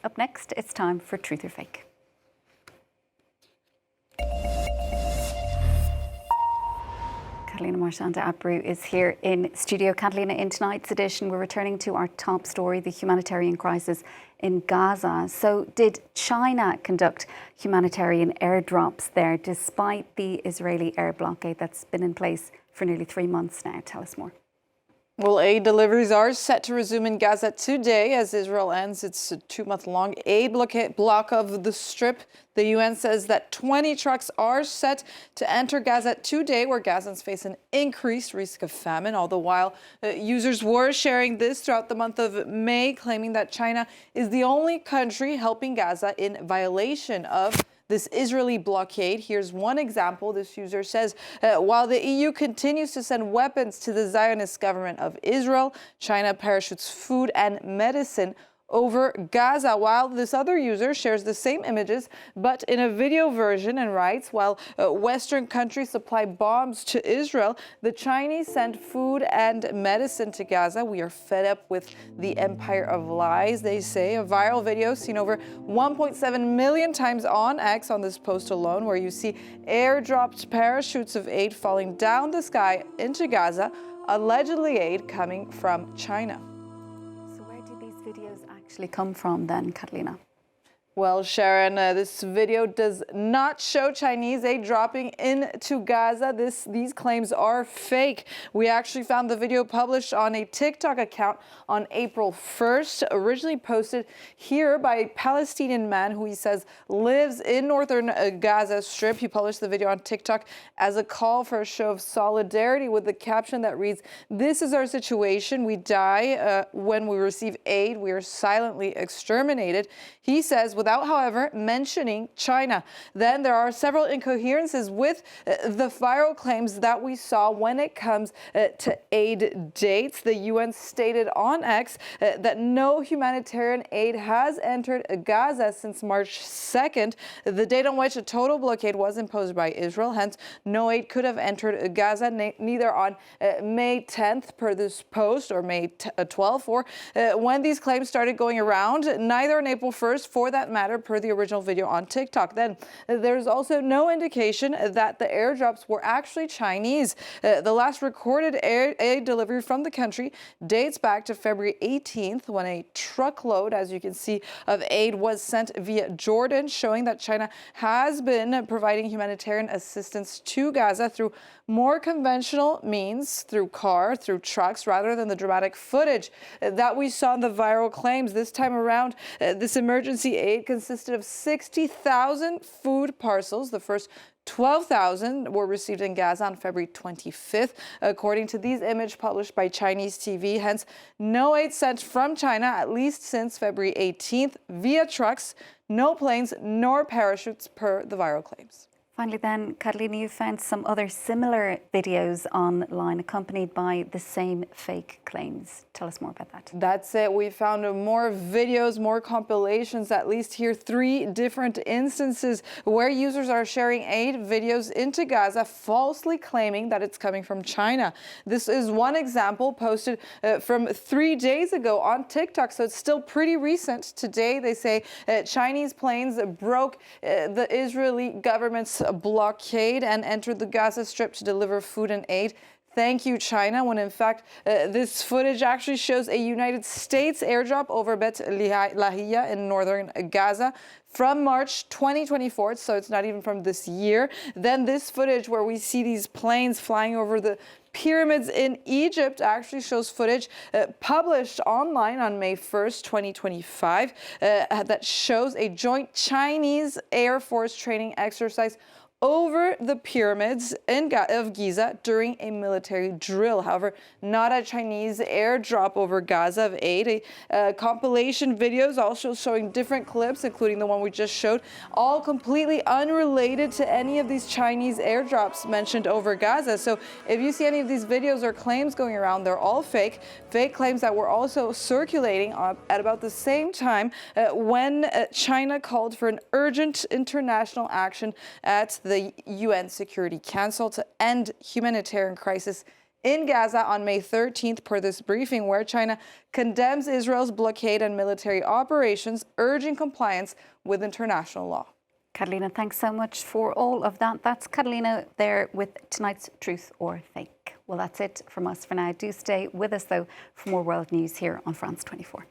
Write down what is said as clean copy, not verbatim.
Up next, it's time for Truth or Fake. Catalina Marchand-Abreu is here in studio. Catalina, in tonight's edition, we're returning to our top story, the humanitarian crisis in Gaza. So did China conduct humanitarian airdrops there despite the Israeli air blockade that's been in place for nearly 3 months now? Tell us more. Well, aid deliveries are set to resume in Gaza today as Israel ends its 2-month-long aid block of the Strip. The UN says that 20 trucks are set to enter Gaza today, where Gazans face an increased risk of famine. All the while, users were sharing this throughout the month of May, claiming that China is the only country helping Gaza in violation of this Israeli blockade. Here's one example. This user says, while the EU continues to send weapons to the Zionist government of Israel, China parachutes food and medicine over Gaza, while this other user shares the same images but in a video version and writes, while Western countries supply bombs to Israel, the Chinese send food and medicine to Gaza. We are fed up with the empire of lies, they say. A viral video seen over 1.7 million times on X on this post alone, where you see airdropped parachutes of aid falling down the sky into Gaza, allegedly aid coming from China. Videos actually come from then, Catalina? Well, Sharon, this video does not show Chinese aid dropping into Gaza. These claims are fake. We actually found the video published on a TikTok account on April 1st, originally posted here by a Palestinian man who he says lives in northern Gaza Strip. He published the video on TikTok as a call for a show of solidarity with the caption that reads, "This is our situation. We die when we receive aid. We are silently exterminated." He says, without, however, mentioning China. Then there are several incoherences with the viral claims that we saw when it comes to aid dates. The UN stated on X that no humanitarian aid has entered Gaza since March 2nd, the date on which a total blockade was imposed by Israel. Hence, no aid could have entered Gaza, neither on May 10th per this post or May 12th, or when these claims started going around, neither on April 1st for that matter, per the original video on TikTok. Then there's also no indication that the airdrops were actually Chinese. The last recorded aid delivery from the country dates back to February 18th, when a truckload, as you can see, of aid was sent via Jordan, showing that China has been providing humanitarian assistance to Gaza through more conventional means, through trucks, rather than the dramatic footage that we saw in the viral claims. This time around, this emergency aid consisted of 60,000 food parcels. The first 12,000 were received in Gaza on February 25th, according to these images published by Chinese TV. Hence, no aid sent from China, at least since February 18th, via trucks, no planes nor parachutes, per the viral claims. Finally then, Catalina, you found some other similar videos online accompanied by the same fake claims. Tell us more about that. That's it. We found more videos, more compilations, at least here 3 different instances where users are sharing aid videos into Gaza, falsely claiming that it's coming from China. This is one example posted from 3 days ago on TikTok, so it's still pretty recent. Today, they say Chinese planes broke the Israeli government's blockade and entered the Gaza Strip to deliver food and aid. Thank you, China, when in fact this footage actually shows a United States airdrop over Bet Lahia in northern Gaza from March 2024, so it's not even from this year. Then this footage where we see these planes flying over the pyramids in Egypt actually shows footage published online on May 1st, 2025, that shows a joint Chinese Air Force training exercise over the pyramids of Giza during a military drill. However, not a Chinese airdrop over Gaza of aid. Compilation videos also showing different clips, including the one we just showed, all completely unrelated to any of these Chinese airdrops mentioned over Gaza. So if you see any of these videos or claims going around, they're all fake. Fake claims that were also circulating at about the same time when China called for an urgent international action at the UN Security Council to end humanitarian crisis in Gaza on May 13th per this briefing, where China condemns Israel's blockade and military operations, urging compliance with international law. Catalina, thanks so much for all of that. That's Catalina there with tonight's Truth or Fake. Well, that's it from us for now. Do stay with us, though, for more world news here on France 24.